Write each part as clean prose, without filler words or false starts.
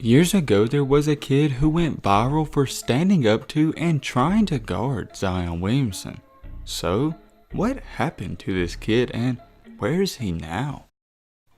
Years ago, there was a kid who went viral for standing up to and trying to guard Zion Williamson. So, what happened to this kid and where is he now?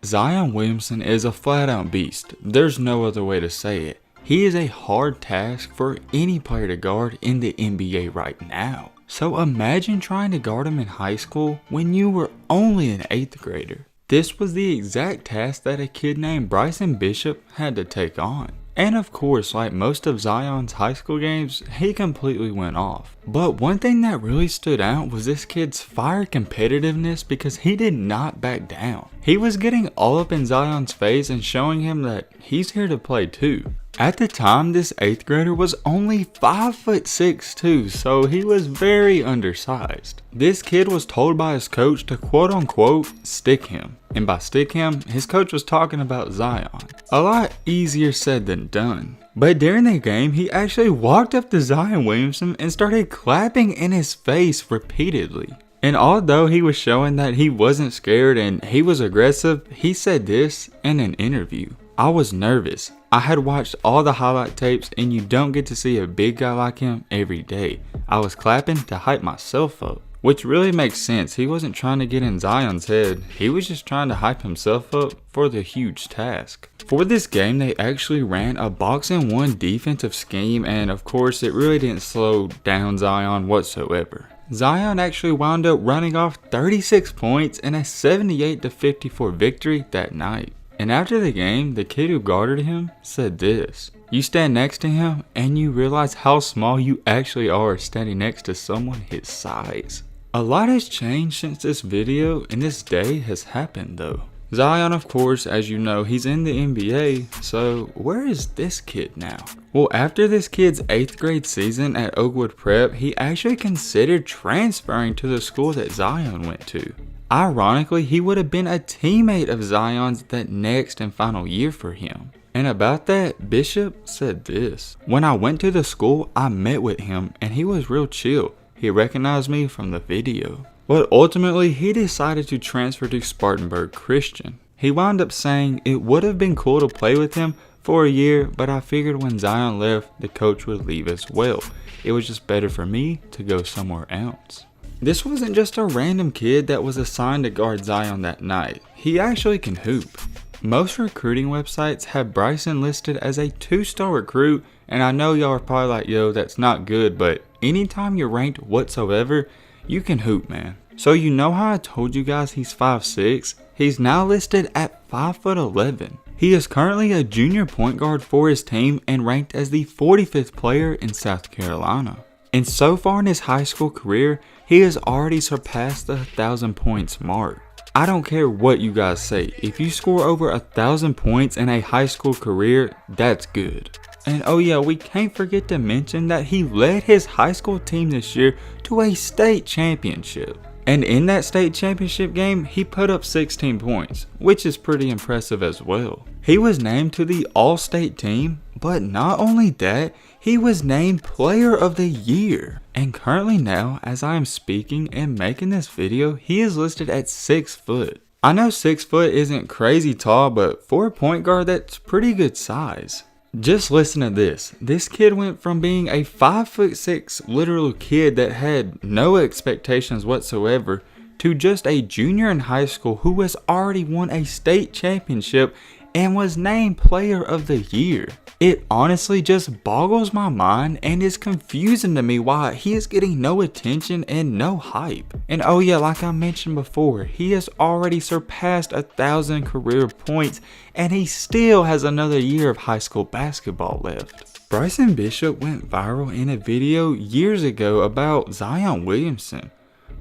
Zion Williamson is a flat-out beast. There's no other way to say it. He is a hard task for any player to guard in the NBA right now. So imagine trying to guard him in high school when you were only an 8th grader. This was the exact task that a kid named Bryson Bishop had to take on. And of course, like most of Zion's high school games, he completely went off. But one thing that really stood out was this kid's fire competitiveness because he did not back down. He was getting all up in Zion's face and showing him that he's here to play too. At the time, this 8th grader was only 5'6" too, so he was very undersized. This kid was told by his coach to quote unquote stick him. And by stick him, his coach was talking about Zion. A lot easier said than done. But during the game, he actually walked up to Zion Williamson and started clapping in his face repeatedly. And although he was showing that he wasn't scared and he was aggressive, he said this in an interview. "I was nervous. I had watched all the highlight tapes and you don't get to see a big guy like him every day. I was clapping to hype myself up." Which really makes sense. He wasn't trying to get in Zion's head. He was just trying to hype himself up for the huge task. For this game, they actually ran a box-and-one defensive scheme, and of course, it really didn't slow down Zion whatsoever. Zion actually wound up running off 36 points in a 78-54 victory that night. And after the game, the kid who guarded him said this: "You stand next to him and you realize how small you actually are standing next to someone his size." A lot has changed since this video, and this day has happened though. Zion, of course, as you know, he's in the NBA, so where is this kid now? Well, after this kid's 8th grade season at Oakwood Prep, he actually considered transferring to the school that Zion went to. Ironically, he would have been a teammate of Zion's that next and final year for him. And about that, Bishop said this: "When I went to the school, I met with him and he was real chill. He recognized me from the video." But ultimately, he decided to transfer to Spartanburg Christian. He wound up saying, "It would have been cool to play with him for a year, but I figured when Zion left, the coach would leave as well. It was just better for me to go somewhere else." This wasn't just a random kid that was assigned to guard Zion that night. He actually can hoop. Most recruiting websites have Bryson listed as a 2-star recruit, and I know y'all are probably like, yo, that's not good, but anytime you're ranked whatsoever, you can hoop, man. So you know how I told you guys he's 5'6"? He's now listed at 5'11". He is currently a junior point guard for his team and ranked as the 45th player in South Carolina. And so far in his high school career, he has already surpassed the 1,000 points mark. I don't care what you guys say, if you score over 1,000 points in a high school career, that's good. And oh yeah, we can't forget to mention that he led his high school team this year to a state championship. And in that state championship game, he put up 16 points, which is pretty impressive as well. He was named to the All-State team, but not only that, he was named Player of the Year. And currently now, as I am speaking and making this video, he is listed at 6 foot. I know 6 foot isn't crazy tall, but for a point guard, that's pretty good size. Just listen to this. This kid went from being a 5'6" literal kid that had no expectations whatsoever to just a junior in high school who has already won a state championship and was named Player of the Year. It honestly just boggles my mind and is confusing to me why he is getting no attention and no hype. And oh yeah, like I mentioned before, he has already surpassed 1,000 career points and he still has another year of high school basketball left. Bryson Bishop went viral in a video years ago about Zion Williamson.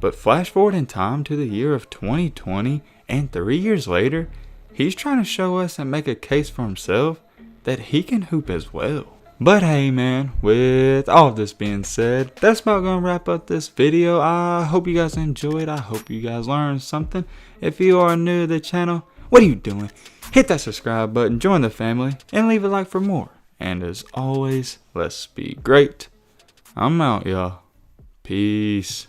But flash forward in time to the year of 2020 and 3 years later, he's trying to show us and make a case for himself that he can hoop as well. But hey man, with all this being said, that's about gonna wrap up this video. I hope you guys enjoyed. I hope you guys learned something. If you are new to the channel, what are you doing? Hit that subscribe button, join the family, and leave a like for more. And as always, let's be great. I'm out, y'all. Peace.